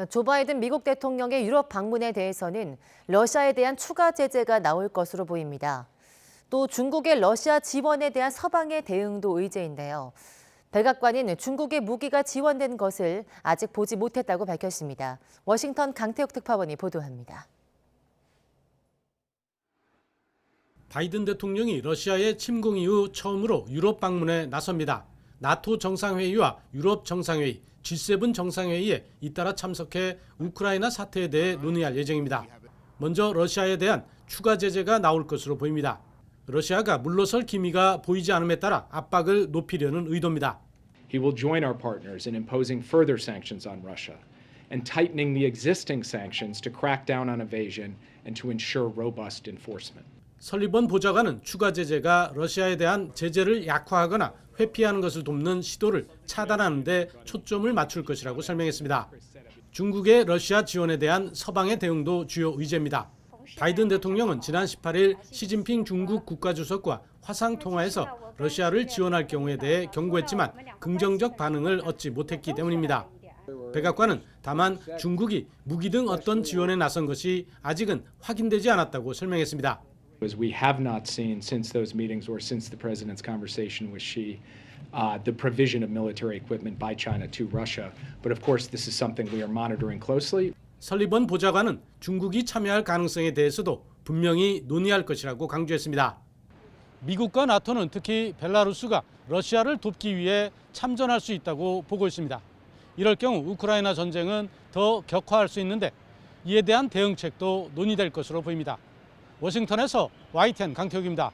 조 바이든 미국 대통령의 유럽 방문에 대해서는 러시아에 대한 추가 제재가 나올 것으로 보입니다. 또 중국의 러시아 지원에 대한 서방의 대응도 의제인데요. 백악관은 중국의 무기가 지원된 것을 아직 보지 못했다고 밝혔습니다. 워싱턴 강태욱 특파원이 보도합니다. 바이든 대통령이 러시아의 침공 이후 처음으로 유럽 방문에 나섭니다. 나토 정상회의와 유럽 정상회의, G7 정상회의에 잇따라 참석해 우크라이나 사태에 대해 논의할 예정입니다. 먼저 러시아에 대한 추가 제재가 나올 것으로 보입니다. 러시아가 물러설 기미가 보이지 않음에 따라 압박을 높이려는 의도입니다. He will join our partners in imposing further sanctions on Russia and tightening the existing sanctions to crack down on evasion and to ensure robust enforcement. 설리번 보좌관은 추가 제재가 러시아에 대한 제재를 약화하거나 회피하는 것을 돕는 시도를 차단하는 데 초점을 맞출 것이라고 설명했습니다. 중국의 러시아 지원에 대한 서방의 대응도 주요 의제입니다. 바이든 대통령은 지난 18일 시진핑 중국 국가주석과 화상 통화에서 러시아를 지원할 경우에 대해 경고했지만 긍정적 반응을 얻지 못했기 때문입니다. 백악관은 다만 중국이 무기 등 어떤 지원에 나선 것이 아직은 확인되지 않았다고 설명했습니다. As we have not seen since those meetings or since the president's conversation with Xi, the provision of military equipment by China to Russia. But of course, this is something we are monitoring closely. 설리번 보좌관은 중국이 참여할 가능성에 대해서도 분명히 논의할 것이라고 강조했습니다. 미국과 나토는 특히 벨라루스가 러시아를 돕기 위해 참전할 수 있다고 보고 있습니다. 이럴 경우 우크라이나 전쟁은 더 격화할 수 있는데 이에 대한 대응책도 논의될 것으로 보입니다. 워싱턴에서 YTN 강태욱입니다.